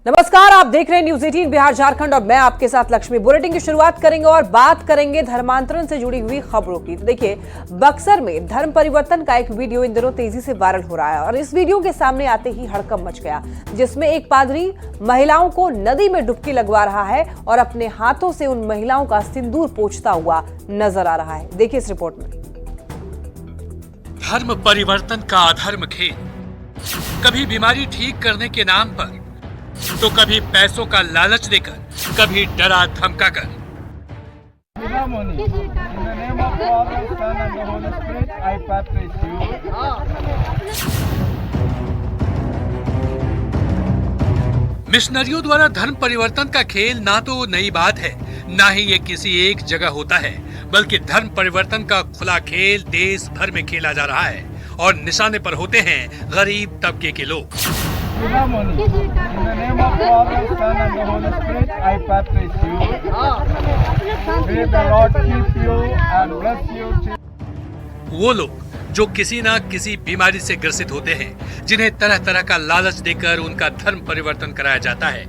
नमस्कार, आप देख रहे हैं न्यूज 18 बिहार झारखंड और मैं आपके साथ लक्ष्मी। बुलेटिन की शुरुआत करेंगे और बात करेंगे धर्मांतरण से जुड़ी हुई खबरों की। तो देखिए, बक्सर में धर्म परिवर्तन का एक वीडियो इन दिनों तेजी से वायरल हो रहा है और इस वीडियो के सामने आते ही हड़कंप मच गया, जिसमें एक पादरी महिलाओं को नदी में डुबकी लगवा रहा है और अपने हाथों से उन महिलाओं का सिंदूर पोंछता हुआ नजर आ रहा है। देखिए इस रिपोर्ट में। धर्म परिवर्तन का अधर्म खेल, कभी बीमारी ठीक करने के नाम पर तो कभी पैसों का लालच देकर, कभी डरा धमका कर। मिशनरियों द्वारा धर्म परिवर्तन का खेल ना तो नई बात है, ना ही ये किसी एक जगह होता है, बल्कि धर्म परिवर्तन का खुला खेल देश भर में खेला जा रहा है और निशाने पर होते हैं गरीब तबके के लोग। वो लोग जो किसी ना किसी बीमारी से ग्रसित होते हैं, जिन्हें तरह तरह का लालच देकर उनका धर्म परिवर्तन कराया जाता है।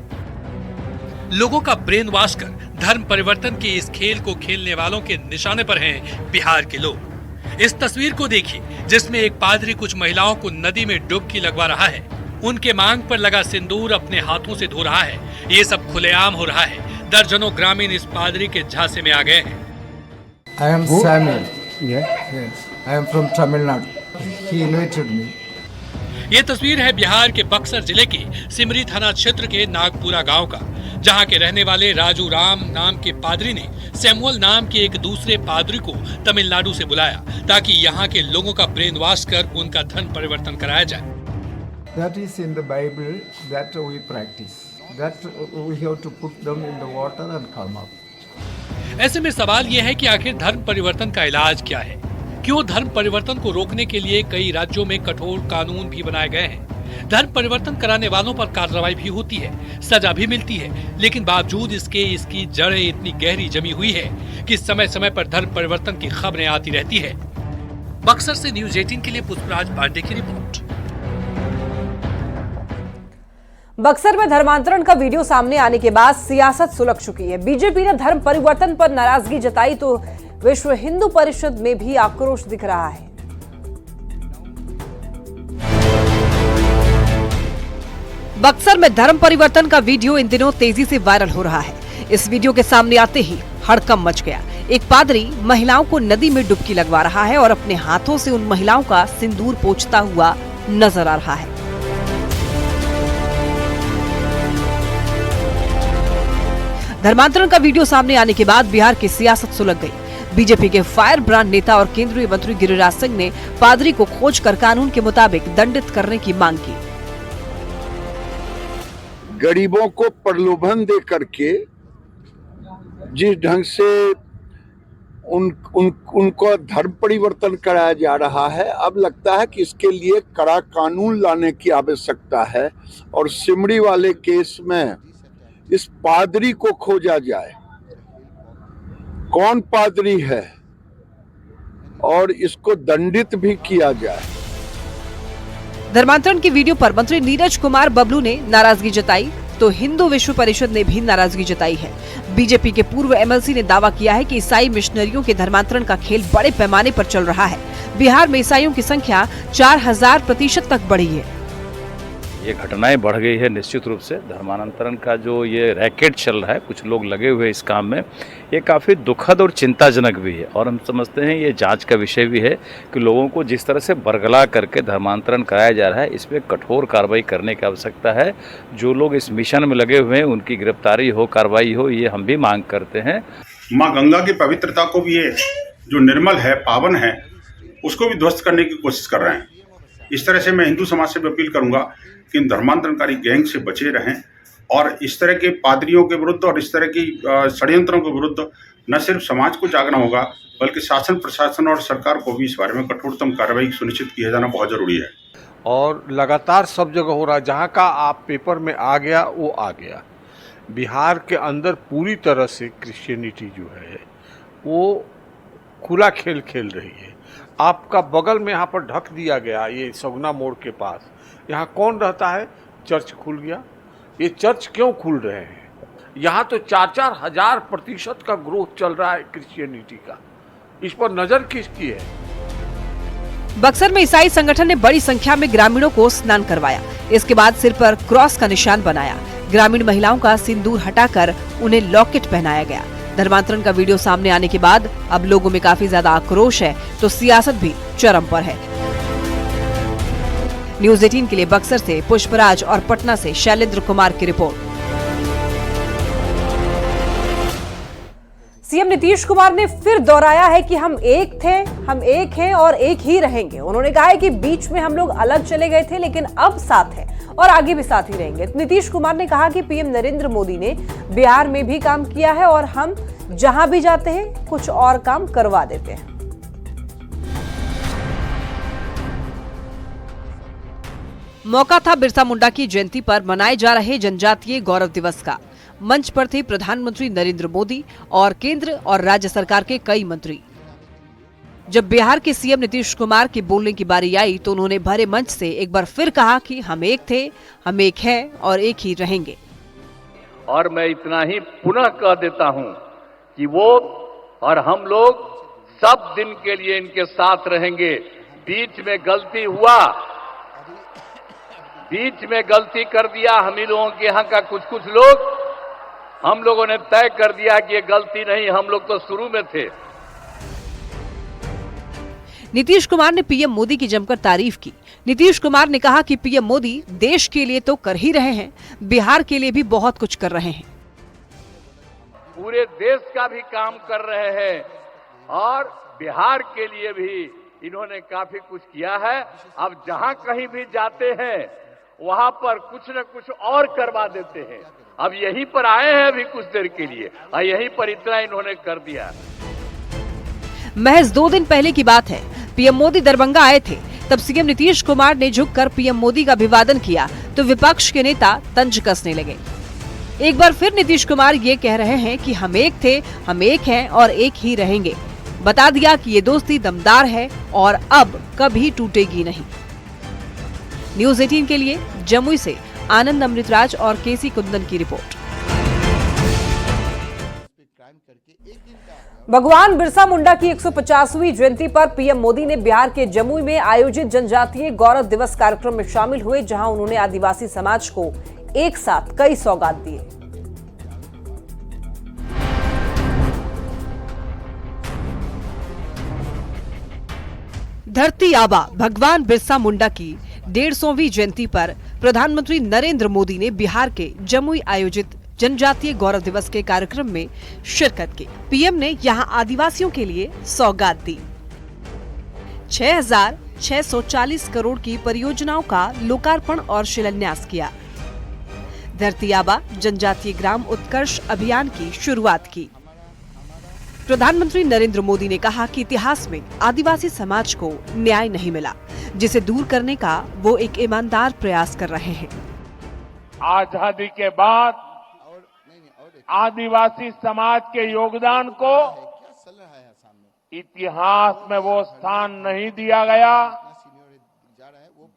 लोगों का ब्रेन वॉश कर धर्म परिवर्तन के इस खेल को खेलने वालों के निशाने पर हैं बिहार के लोग। इस तस्वीर को देखिए, जिसमें एक पादरी कुछ महिलाओं को नदी में डुबकी लगवा रहा है, उनके मांग पर लगा सिंदूर अपने हाथों से धो रहा है। ये सब खुलेआम हो रहा है। दर्जनों ग्रामीण इस पादरी के झांसे में आ गए हैं। I am Samuel. Yes. I am from Tamil Nadu. He invited me. ये तस्वीर है बिहार के बक्सर जिले के सिमरी थाना क्षेत्र के नागपुरा गांव का, जहां के रहने वाले राजू राम नाम के पादरी ने सैमुअल नाम के एक दूसरे पादरी को तमिलनाडु से बुलाया, ताकि यहां के लोगों का ब्रेन वॉश कर उनका धर्म परिवर्तन कराया जाए। That is in the Bible that we practice. That we have to put them in the water and come up. ऐसे में सवाल यह है कि आखिर धर्म परिवर्तन का इलाज क्या है? क्यों धर्म परिवर्तन को रोकने के लिए कई राज्यों में कठोर कानून भी बनाए गए हैं? धर्म परिवर्तन कराने वालों पर कार्रवाई भी होती है, सजा भी मिलती है, लेकिन बावजूद इसके इसकी जड़ें इतनी गहरी जमी हुई है कि समय समय पर धर्म परिवर्तन की खबरें आती रहती है। बक्सर से न्यूज 18 के लिए पुष्पराज पांडे की रिपोर्ट। बक्सर में धर्मांतरण का वीडियो सामने आने के बाद सियासत सुलग चुकी है। बीजेपी ने धर्म परिवर्तन पर नाराजगी जताई तो विश्व हिंदू परिषद में भी आक्रोश दिख रहा है। बक्सर में धर्म परिवर्तन का वीडियो इन दिनों तेजी से वायरल हो रहा है। इस वीडियो के सामने आते ही हड़कंप मच गया। एक पादरी महिलाओं को नदी में डुबकी लगवा रहा है और अपने हाथों से उन महिलाओं का सिंदूर पोंछता हुआ नजर आ रहा है। धर्मांतरण का वीडियो सामने आने के बाद बिहार की सियासत सुलग गई। बीजेपी के फायर ब्रांड नेता और केंद्रीय मंत्री गिरिराज सिंह ने पादरी को खोजकर कानून के मुताबिक दंडित करने की मांग की। गरीबों को प्रलोभन दे करके जिस ढंग से उनको धर्म परिवर्तन कराया जा रहा है, अब लगता है कि इसके लिए कड़ा कानून लाने की आवश्यकता है और सिमरी वाले केस में इस पादरी को खोजा जाए, कौन पादरी है, और इसको दंडित भी किया जाए। धर्मांतरण की वीडियो पर मंत्री नीरज कुमार बबलू ने नाराजगी जताई तो हिंदू विश्व परिषद ने भी नाराजगी जताई है। बीजेपी के पूर्व एमएलसी ने दावा किया है कि ईसाई मिशनरियों के धर्मांतरण का खेल बड़े पैमाने पर चल रहा है। बिहार में ईसाइयों की संख्या 4000% तक बढ़ी है। ये घटनाएं बढ़ गई है। निश्चित रूप से धर्मांतरण का जो ये रैकेट चल रहा है, कुछ लोग लगे हुए इस काम में, ये काफ़ी दुखद और चिंताजनक भी है। और हम समझते हैं ये जांच का विषय भी है कि लोगों को जिस तरह से बरगला करके धर्मांतरण कराया जा रहा है, इस पर कठोर कार्रवाई करने की आवश्यकता है। जो लोग इस मिशन में लगे हुए हैं उनकी गिरफ्तारी हो, कार्रवाई हो, ये हम भी मांग करते हैं। माँ गंगा की पवित्रता को भी ये जो निर्मल है, पावन है, उसको भी ध्वस्त करने की कोशिश कर रहे हैं। इस तरह से मैं हिंदू समाज से भी अपील करूंगा कि इन धर्मांतरणकारी गैंग से बचे रहें और इस तरह के पादरियों के विरुद्ध और इस तरह की षड्यंत्रों के विरुद्ध न सिर्फ समाज को जागना होगा, बल्कि शासन, प्रशासन और सरकार को भी इस बारे में कठोरतम कार्रवाई सुनिश्चित किया जाना बहुत जरूरी है। और लगातार सब जगह हो रहा है, जहाँ का आप पेपर में आ गया वो आ गया। बिहार के अंदर पूरी तरह से क्रिश्चियनिटी जो है वो खुला खेल खेल रही है। आपका बगल में यहाँ पर ढक दिया गया, ये सगुना मोड़ के पास, यहाँ कौन रहता है? चर्च खुल गया, ये चर्च क्यों खुल रहे हैं? यहाँ तो 4-4 हजार% का ग्रोथ चल रहा है क्रिश्चियनिटी का। इस पर नजर किसकी है? बक्सर में ईसाई संगठन ने बड़ी संख्या में ग्रामीणों को स्नान करवाया। इसके बाद सिर पर क्रॉस का निशान बनाया। ग्रामीण महिलाओं का सिंदूर हटाकर उन्हें लॉकेट पहनाया गया। धर्मांतरण का वीडियो सामने आने के बाद अब लोगों में काफी ज्यादा आक्रोश है, तो सियासत भी चरम पर है। न्यूज़ 18 के लिए बक्सर से पुष्पराज और पटना से शैलेंद्र कुमार की रिपोर्ट। सीएम नीतीश कुमार ने फिर दोहराया है कि हम एक थे, हम एक हैं और एक ही रहेंगे। उन्होंने कहा है कि बीच में हम लोग अलग चले गए थे, लेकिन अब साथ हैं और आगे भी साथ ही रहेंगे। नीतीश कुमार ने कहा कि पीएम नरेंद्र मोदी ने बिहार में भी काम किया है और हम जहां भी जाते हैं कुछ और काम करवा देते हैं। मौका था बिरसा मुंडा की जयंती पर मनाए जा रहे जनजातीय गौरव दिवस का। मंच पर थे प्रधानमंत्री नरेंद्र मोदी और केंद्र और राज्य सरकार के कई मंत्री। जब बिहार के सीएम नीतीश कुमार के बोलने की बारी आई तो उन्होंने भरे मंच से एक बार फिर कहा कि हम एक थे, हम एक हैं और एक ही रहेंगे। और मैं इतना ही पुनः कह देता हूं कि वो और हम लोग सब दिन के लिए इनके साथ रहेंगे। बीच में गलती हुआ, बीच में गलती कर दिया हम ही लोगों के यहाँ का कुछ लोग, हम लोगों ने तय कर दिया कि ये गलती नहीं, हम लोग तो शुरू में थे। नीतीश कुमार ने पीएम मोदी की जमकर तारीफ की। नीतीश कुमार ने कहा कि पीएम मोदी देश के लिए तो कर ही रहे हैं, बिहार के लिए भी बहुत कुछ कर रहे हैं। पूरे देश का भी काम कर रहे हैं और बिहार के लिए भी इन्होंने काफी कुछ किया है। अब जहां कहीं भी जाते हैं वहां पर कुछ न कुछ और करवा देते हैं। अब यहीं पर आए हैं अभी कुछ देर के लिए और यहीं पर इतना इन्होंने कर दिया। महज 2 दिन पहले की बात है, पीएम मोदी दरभंगा आए थे। तब सीएम नीतीश कुमार ने झुककर पीएम मोदी का अभिवादन किया तो विपक्ष के नेता तंज कसने लगे। एक बार फिर नीतीश कुमार ये कह रहे हैं कि हम एक थे, हम एक हैं और एक ही रहेंगे। बता दिया कि ये दोस्ती दमदार है और अब कभी टूटेगी नहीं। न्यूज़ 18 के लिए जमुई से आनंद अमृतराज और केसी कुंदन की रिपोर्ट। भगवान बिरसा मुंडा की 150वीं जयंती पर पीएम मोदी ने बिहार के जमुई में आयोजित जनजातीय गौरव दिवस कार्यक्रम में शामिल हुए, जहां उन्होंने आदिवासी समाज को एक साथ कई सौगात दिए। धरती आबा भगवान बिरसा मुंडा की 150वीं जयंती पर प्रधानमंत्री नरेंद्र मोदी ने बिहार के जमुई आयोजित जनजातीय गौरव दिवस के कार्यक्रम में शिरकत की। पीएम ने यहां आदिवासियों के लिए सौगात दी। 6,640 करोड़ की परियोजनाओं का लोकार्पण और शिलान्यास किया। धरती आबा जनजातीय ग्राम उत्कर्ष अभियान की शुरुआत की। प्रधानमंत्री नरेंद्र मोदी ने कहा कि इतिहास में आदिवासी समाज को न्याय नहीं मिला, जिसे दूर करने का वो एक ईमानदार प्रयास कर रहे हैं। आजादी के बाद आदिवासी समाज के योगदान को इतिहास में वो स्थान नहीं दिया गया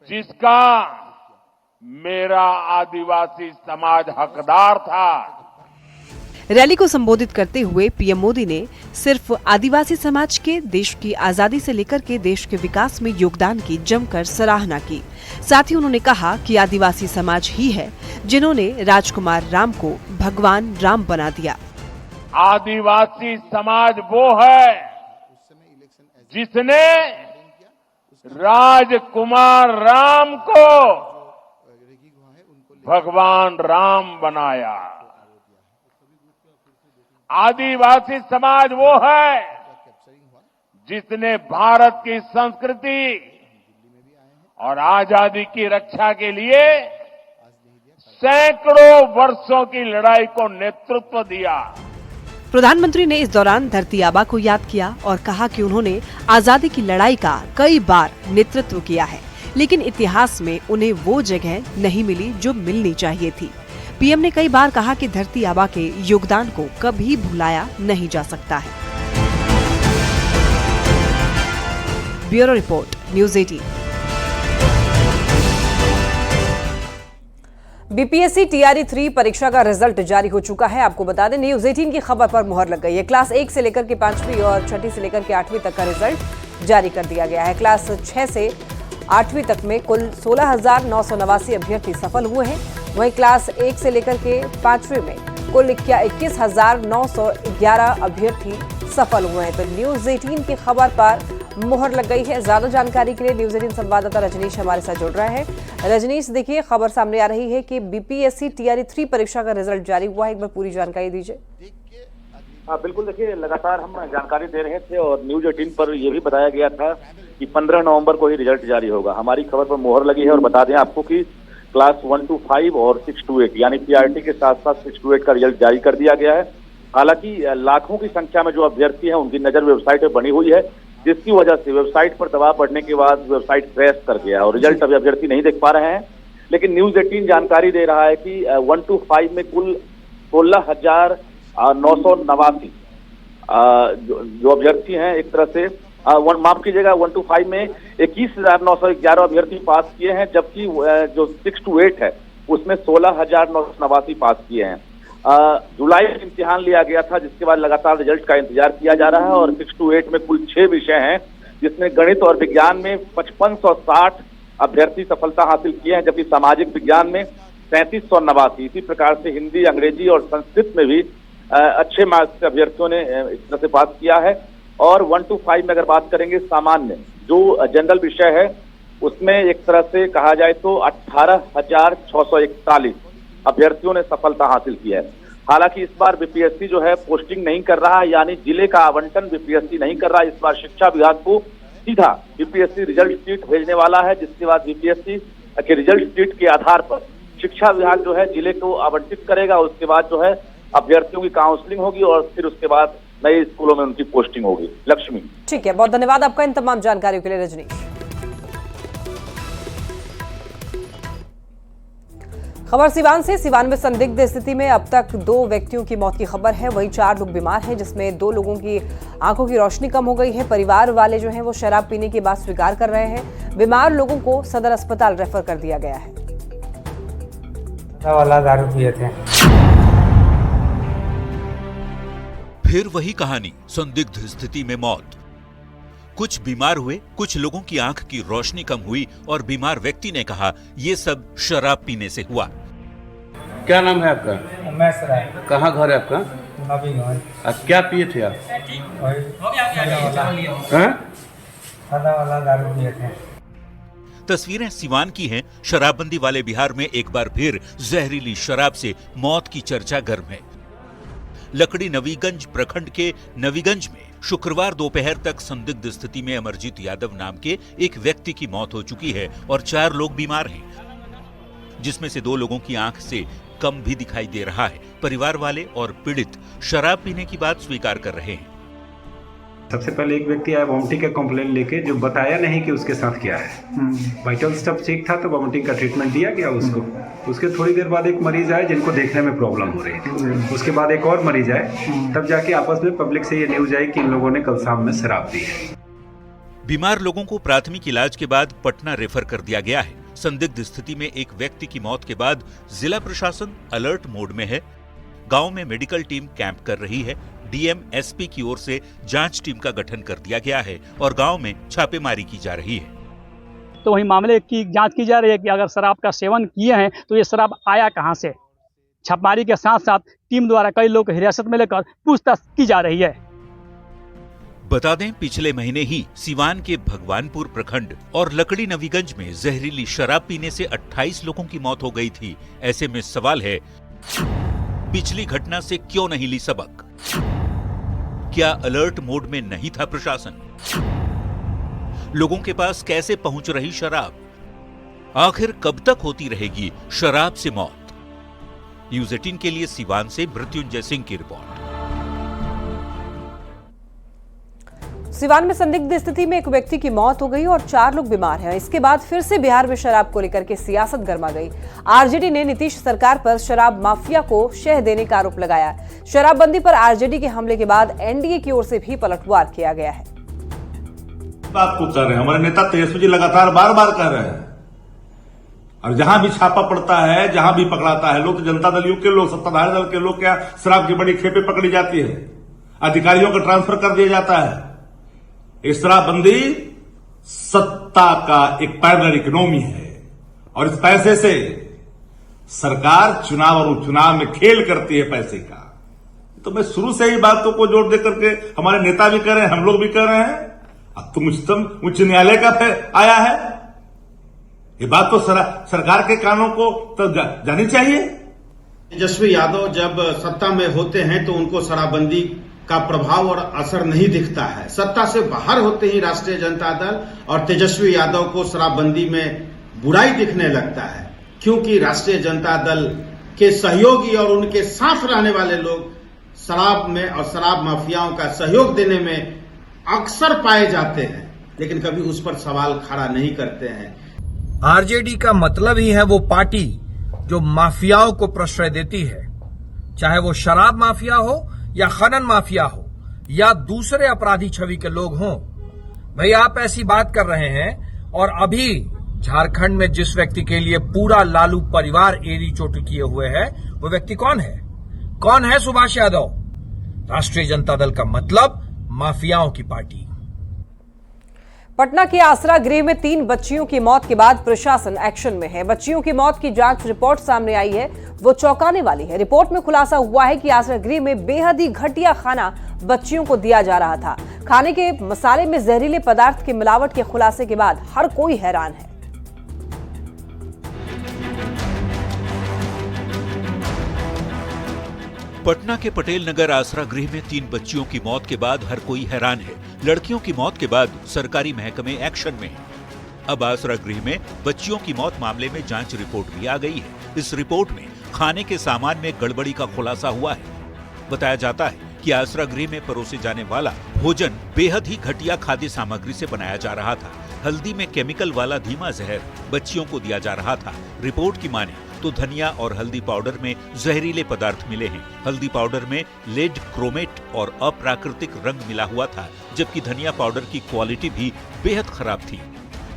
जिसका मेरा आदिवासी समाज हकदार था। रैली को संबोधित करते हुए पीएम मोदी ने सिर्फ आदिवासी समाज के देश की आजादी से लेकर के देश के विकास में योगदान की जमकर सराहना की। साथ ही उन्होंने कहा कि आदिवासी समाज ही है जिन्होंने राजकुमार राम को भगवान राम बना दिया। आदिवासी समाज वो है जिसने राजकुमार राम को भगवान राम बनाया। आदिवासी समाज वो है जिसने भारत की संस्कृति और आजादी की रक्षा के लिए सैकड़ों वर्षों की लड़ाई को नेतृत्व दिया। प्रधानमंत्री ने इस दौरान धरती आबा को याद किया और कहा कि उन्होंने आजादी की लड़ाई का कई बार नेतृत्व किया है, लेकिन इतिहास में उन्हें वो जगह नहीं मिली जो मिलनी चाहिए थी। पीएम ने कई बार कहा कि धरती आबा के योगदान को कभी भुलाया नहीं जा सकता है। Bureau report, news 18। BPSC TRE 3 परीक्षा का रिजल्ट जारी हो चुका है। आपको बता दें, न्यूज 18 की खबर पर मुहर लग गई है। क्लास 1 से लेकर के 5वीं और 6ठी से लेकर के 8वीं तक का रिजल्ट जारी कर दिया गया है। क्लास 6 से 8वीं तक में कुल 16,989 अभ्यर्थी सफल हुए हैं। वहीं क्लास 1 से लेकर के 5वीं में कुल 21,911 अभ्यर्थी सफल हुए हैं। तो न्यूज 18 की खबर पर मुहर लग गई है। ज्यादा जानकारी के लिए न्यूज 18 संवाददाता रजनीश हमारे साथ जुड़ रहे हैं। रजनीश, देखिए खबर सामने आ रही है कि बीपीएससी टीआरई 3 परीक्षा का रिजल्ट जारी हुआ है। एक बार पूरी जानकारी दीजिए। हाँ बिल्कुल, देखिए लगातार हम जानकारी दे रहे थे और न्यूज 18 पर यह भी बताया गया था कि 15 नवंबर को ही रिजल्ट जारी होगा। हमारी खबर पर मुहर लगी है और बता दें आपको कि क्लास 1 to 5 और 6 to 8 यानी पीआरटी के साथ साथ 6 to 8 का रिजल्ट जारी कर दिया गया है। हालांकि लाखों की संख्या में जो अभ्यर्थी हैं उनकी नजर वेबसाइट पर बनी हुई है, जिसकी वजह से वेबसाइट पर दबाव बढ़ने के बाद वेबसाइट क्रैश कर गया और रिजल्ट अभी अभ्यर्थी नहीं देख पा रहे हैं। लेकिन न्यूज 18 जानकारी दे रहा है कि 1 to 5 में कुल 16,989 जो अभ्यर्थी हैं, एक तरह से माफ कीजिएगा, 1 to 5 में 21,911 अभ्यर्थी पास किए हैं, जबकि जो 6 to 8 है उसमें 16,989 पास किए हैं। जुलाई में इम्तिहान लिया गया था, जिसके बाद लगातार रिजल्ट का इंतजार किया जा रहा है और 6 to 8 में कुल 6 विषय हैं, जिसमें गणित और विज्ञान में 5560 अभ्यर्थी सफलता हासिल किए हैं, जबकि सामाजिक विज्ञान में 3789। इसी प्रकार से हिंदी, अंग्रेजी और संस्कृत में भी अच्छे मार्क्स से अभ्यर्थियों ने इस तरह से पास किया है। और 1 to 5 में अगर बात करेंगे सामान्य जो जनरल विषय है उसमें एक तरह से कहा जाए तो 18,641 अभ्यर्थियों ने सफलता हासिल की है। हालांकि इस बार बीपीएससी जो है पोस्टिंग नहीं कर रहा है, यानी जिले का आवंटन बीपीएससी नहीं कर रहा है। इस बार शिक्षा विभाग को सीधा बीपीएससी रिजल्ट शीट भेजने वाला है, जिसके बाद बीपीएससी के रिजल्ट शीट के आधार पर शिक्षा विभाग जो है जिले को आवंटित करेगा। उसके बाद जो है अभ्यर्थियों की काउंसलिंग होगी और फिर उसके बाद नए स्कूलों में उनकी पोस्टिंग होगी। लक्ष्मी, ठीक है, बहुत धन्यवाद आपका इन तमाम जानकारियों के लिए रजनीश। खबर सिवान से। सिवान में संदिग्ध स्थिति में अब तक 2 व्यक्तियों की मौत की खबर है। वहीं 4 लोग बीमार हैं, जिसमें 2 लोगों की आंखों की रोशनी कम हो गई है। परिवार वाले जो हैं वो शराब पीने की बात स्वीकार कर रहे हैं। बीमार लोगों को सदर अस्पताल रेफर कर दिया गया है। वाला दारू पिए थे। फिर वही कहानी, संदिग्ध स्थिति में मौत। कुछ बीमार हुए, कुछ लोगों की आंख की रोशनी कम हुई और बीमार व्यक्ति ने कहा ये सब शराब पीने से हुआ। क्या नाम है आपका? उमेश राय। कहाँ घर है आपका? नवीगंज। क्या पिए थे आप? सादा वाला दारू पिए थे। तस्वीरें सिवान की हैं। शराबबंदी वाले बिहार में एक बार फिर जहरीली शराब से मौत की चर्चा गर्म है। लकड़ी नवीगंज प्रखंड के नवीगंज में शुक्रवार दोपहर तक संदिग्ध स्थिति में अमरजीत यादव नाम के एक व्यक्ति की मौत हो चुकी है और 4 लोग बीमार हैं, जिसमें से 2 लोगों की आंख से कम भी दिखाई दे रहा है। परिवार वाले और पीड़ित शराब पीने की बात स्वीकार कर रहे हैं। सबसे पहले एक व्यक्ति आया वॉमिटिंग का कंप्लेंट लेके, जो बताया नहीं कि उसके साथ क्या है। वाइटल स्टफ चेक था तो वॉमिटिंग का ट्रीटमेंट दिया गया उसको। उसके थोड़ी देर बाद एक मरीज आए जिनको देखने में प्रॉब्लम हो रही थी। उसके बाद एक और मरीज आए, तब जाके आपस में पब्लिक से ये न्यूज आई कि इन लोगों ने कल शाम में शराब दी है। बीमार लोगों को प्राथमिक इलाज के बाद पटना रेफर कर दिया गया है। संदिग्ध स्थिति में एक व्यक्ति की मौत के बाद जिला प्रशासन अलर्ट मोड में है। गांव में मेडिकल टीम कैंप कर रही है। डीएम एसपी की ओर से जांच टीम का गठन कर दिया गया है और गांव में छापेमारी की जा रही है। तो वही मामले की जांच की जा रही है कि अगर शराब का सेवन किए हैं तो ये शराब आया कहां से। छापेमारी के साथ साथ टीम द्वारा कई लोग को हिरासत में लेकर पूछताछ की जा रही है। बता दें, पिछले महीने ही सिवान के भगवानपुर प्रखंड और लकड़ी नवीगंज में जहरीली शराब पीने से 28 लोगों की मौत हो गई थी। ऐसे में सवाल है, पिछली घटना से क्यों नहीं ली सबक? क्या अलर्ट मोड में नहीं था प्रशासन? लोगों के पास कैसे पहुंच रही शराब? आखिर कब तक होती रहेगी शराब से मौत? न्यूज 18 के लिए सिवान से मृत्युंजय सिंह की रिपोर्ट। सिवान में संदिग्ध स्थिति में एक व्यक्ति की मौत हो गई और 4 लोग बीमार हैं। इसके बाद फिर से बिहार में शराब को लेकर के सियासत गर्मा गई। आरजेडी ने नीतीश सरकार पर शराब माफिया को शह देने का आरोप लगाया। शराबबंदी पर आरजेडी के हमले के बाद एनडीए की ओर से भी पलटवार किया गया है। बात को कर रहे हैं हमारे नेता तेजस्वी जी, लगातार बार बार कह रहे हैं और जहां भी छापा पड़ता है, जहां भी पकड़ाता है लोग, तो जनता दलियों के लोग, सत्ताधारी दल के लोग, क्या शराब की बड़ी खेपे पकड़ी जाती है, अधिकारियों को ट्रांसफर कर दिया जाता है। इस शराबबंदी सत्ता का एक पैरलर इकोनॉमी है और इस पैसे से सरकार चुनाव और उपचुनाव में खेल करती है पैसे का। तो मैं शुरू से ही बातों को जोड़ दे करके, हमारे नेता भी कर रहे हैं, हम लोग भी कर रहे हैं, अब तो उच्चतम उच्च न्यायालय का आया है, ये बात तो सरकार के कानों को तो जानी चाहिए। तेजस्वी यादव जब सत्ता में होते हैं तो उनको शराबबंदी का प्रभाव और असर नहीं दिखता है। सत्ता से बाहर होते ही राष्ट्रीय जनता दल और तेजस्वी यादव को शराबबंदी में बुराई दिखने लगता है, क्योंकि राष्ट्रीय जनता दल के सहयोगी और उनके साथ रहने वाले लोग शराब में और शराब माफियाओं का सहयोग देने में अक्सर पाए जाते हैं, लेकिन कभी उस पर सवाल खड़ा नहीं करते हैं। आरजेडी का मतलब ही है वो पार्टी जो माफियाओं को प्रश्रय देती है, चाहे वो शराब माफिया हो या खनन माफिया हो या दूसरे अपराधी छवि के लोग हों। भाई आप ऐसी बात कर रहे हैं, और अभी झारखंड में जिस व्यक्ति के लिए पूरा लालू परिवार एड़ी चोटी किए हुए है, वो व्यक्ति कौन है? कौन है? सुभाष यादव। राष्ट्रीय जनता दल का मतलब माफियाओं की पार्टी। पटना के आसरा गृह में 3 बच्चियों की मौत के बाद प्रशासन एक्शन में है। बच्चियों की मौत की जांच रिपोर्ट सामने आई है, वो चौंकाने वाली है। रिपोर्ट में खुलासा हुआ है कि आसरा गृह में बेहद ही घटिया खाना बच्चियों को दिया जा रहा था। खाने के मसाले में जहरीले पदार्थ की मिलावट के खुलासे के बाद हर कोई हैरान है। पटना के पटेल नगर आसरा गृह में 3 बच्चियों की मौत के बाद हर कोई हैरान है। लड़कियों की मौत के बाद सरकारी महकमे एक्शन में है। अब आसरा गृह में बच्चियों की मौत मामले में जांच रिपोर्ट भी आ गई है। इस रिपोर्ट में खाने के सामान में गड़बड़ी का खुलासा हुआ है। बताया जाता है कि आसरा गृह में परोसे जाने वाला भोजन बेहद ही घटिया खाद्य सामग्री से बनाया जा रहा था। हल्दी में केमिकल वाला धीमा जहर बच्चियों को दिया जा रहा था। रिपोर्ट की माने तो धनिया और हल्दी पाउडर में जहरीले पदार्थ मिले हैं। हल्दी पाउडर में लेड क्रोमेट और अप्राकृतिक रंग मिला हुआ था, जबकि धनिया पाउडर की क्वालिटी भी बेहद खराब थी।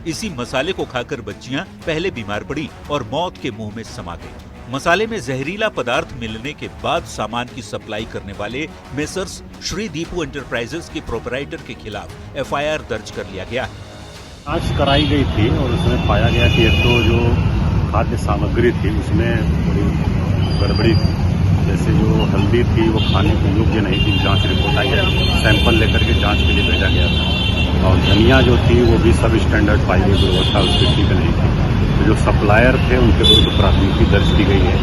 इसी मसाले को खाकर बच्चियां पहले बीमार पड़ी और मौत के मुंह में समा गई। मसाले में जहरीला पदार्थ मिलने के बाद सामान की सप्लाई करने वाले मेसर्स श्री दीपू एंटरप्राइजेस के प्रोपराइटर के खिलाफ एफआईआर दर्ज कर लिया गया है। जांच कराई गई थी और उसमें पाया गया कि एक तो जो खाद्य सामग्री थी उसमें थोड़ी गड़बड़ी थी। जैसे जो हल्दी थी वो खाने के योग्य नहीं थी। जांच रिपोर्ट आई है, सैंपल लेकर के जांच के लिए भेजा गया था। और धनिया जो थी वो भी सब स्टैंडर्ड पाई गई, गुणवत्ता उसकी ठीक नहीं थी। तो जो सप्लायर थे उनके विरुद्ध प्राथमिकी दर्ज की गई है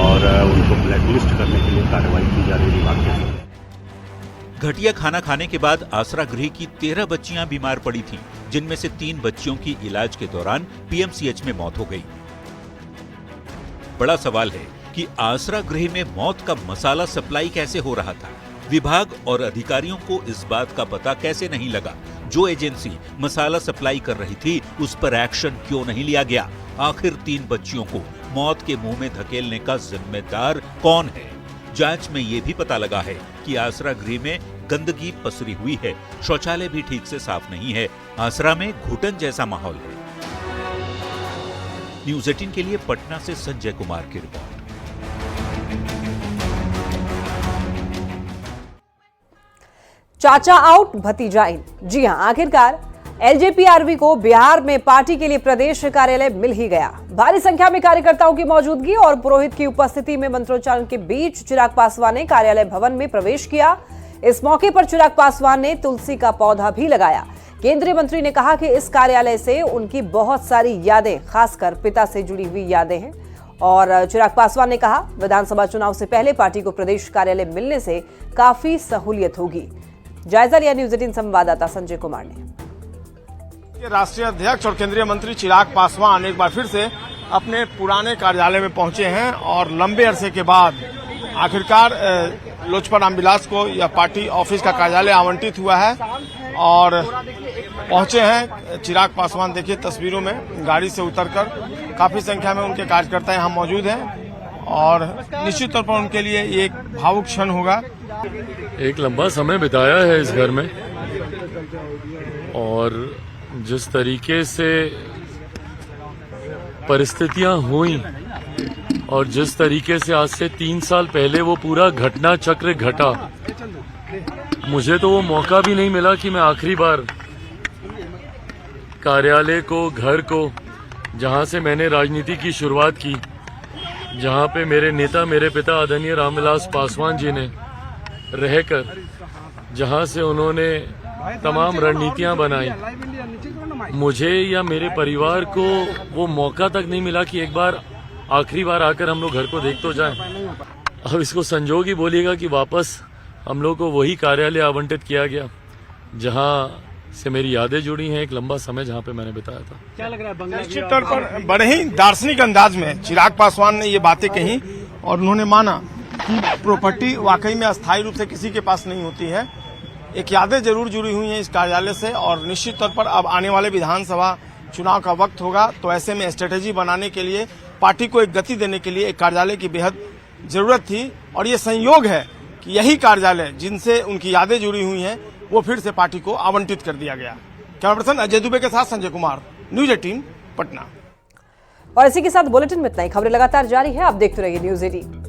और उनको ब्लैकलिस्ट करने के लिए कार्रवाई की जा रही है विभाग के। घटिया खाना खाने के बाद आसरा गृह की 13 बच्चियां बीमार पड़ी थीं, जिनमें से 3 बच्चियों की इलाज के दौरान पीएमसीएच में मौत हो गई। बड़ा सवाल है कि आसरा गृह में मौत का मसाला सप्लाई कैसे हो रहा था। विभाग और अधिकारियों को इस बात का पता कैसे नहीं लगा। जो एजेंसी मसाला सप्लाई कर रही थी उस पर एक्शन क्यों नहीं लिया गया। आखिर 3 बच्चियों को मौत के मुंह में धकेलने का जिम्मेदार कौन है। जांच में ये भी पता लगा है कि आसरा गृह में गंदगी पसरी हुई है, शौचालय भी ठीक से साफ नहीं है। आसरा में घुटन जैसा माहौल है। न्यूज़ 18 के लिए पटना से संजय कुमार की रिपोर्ट। चाचा आउट भतीजा इन। जी हां, आखिरकार एलजेपीआरवी को बिहार में पार्टी के लिए प्रदेश कार्यालय मिल ही गया। भारी संख्या में कार्यकर्ताओं की मौजूदगी और पुरोहित की उपस्थिति में मंत्रोच्चारण के बीच चिराग पासवान ने कार्यालय भवन में प्रवेश किया। इस मौके पर चिराग पासवान ने तुलसी का पौधा भी लगाया। केंद्रीय मंत्री ने कहा कि इस कार्यालय से उनकी बहुत सारी यादें, खासकर पिता से जुड़ी हुई यादें हैं। और चिराग पासवान ने कहा, विधानसभा चुनाव से पहले पार्टी को प्रदेश कार्यालय मिलने से काफी सहूलियत होगी। जायजा लिया न्यूज़ 18 संवाददाता संजय कुमार ने। राष्ट्रीय अध्यक्ष और केंद्रीय मंत्री चिराग पासवान एक बार फिर से अपने पुराने कार्यालय में पहुंचे हैं और लंबे अरसे के बाद आखिरकार लोजपा रामविलास को यह पार्टी ऑफिस का कार्यालय आवंटित हुआ है और पहुंचे हैं चिराग पासवान। देखिए तस्वीरों में गाड़ी से उतरकर काफी संख्या में उनके कार्यकर्ता यहाँ मौजूद हैं और निश्चित तौर पर उनके लिए ये एक भावुक क्षण होगा। एक लंबा समय बिताया है इस घर में और जिस तरीके से परिस्थितियां हुई और जिस तरीके से आज से 3 साल पहले वो पूरा घटना चक्र घटा, मुझे तो वो मौका भी नहीं मिला कि मैं आखिरी बार कार्यालय को, घर को, जहां से मैंने राजनीति की शुरुआत की, जहां पे मेरे नेता, मेरे पिता आदरणीय रामविलास पासवान जी ने रहकर, जहां से उन्होंने तमाम रणनीतियां बनाई, मुझे या मेरे परिवार को वो मौका तक नहीं मिला कि एक बार आखिरी बार आकर हम लोग घर को देख तो जाएं। अब इसको संजोग ही बोलिएगा कि वापस हम लोग को वही कार्यालय आवंटित किया गया जहां से मेरी यादें जुड़ी हैं, एक लंबा समय जहां पे मैंने बिताया था। क्या लग रहा है बंगला निश्चित तौर पर बड़े ही दार्शनिक अंदाज में चिराग पासवान ने ये बातें कही और उन्होंने माना कि प्रॉपर्टी वाकई में अस्थायी रूप से किसी के पास नहीं होती है। एक यादें जरूर जुड़ी हुई हैं इस कार्यालय से और निश्चित तौर पर अब आने वाले विधानसभा चुनाव का वक्त होगा, तो ऐसे में स्ट्रेटेजी बनाने के लिए, पार्टी को एक गति देने के लिए एक कार्यालय की बेहद जरूरत थी और ये संयोग है कि यही कार्यालय जिनसे उनकी यादें जुड़ी हुई हैं वो फिर से पार्टी को आवंटित कर दिया गया। कैमरा पर्सन अजय दुबे के साथ संजय कुमार, न्यूज 18 पटना। और इसी के साथ बुलेटिन में इतना ही। खबरें लगातार जारी है, आप देखते रहिए न्यूज 18।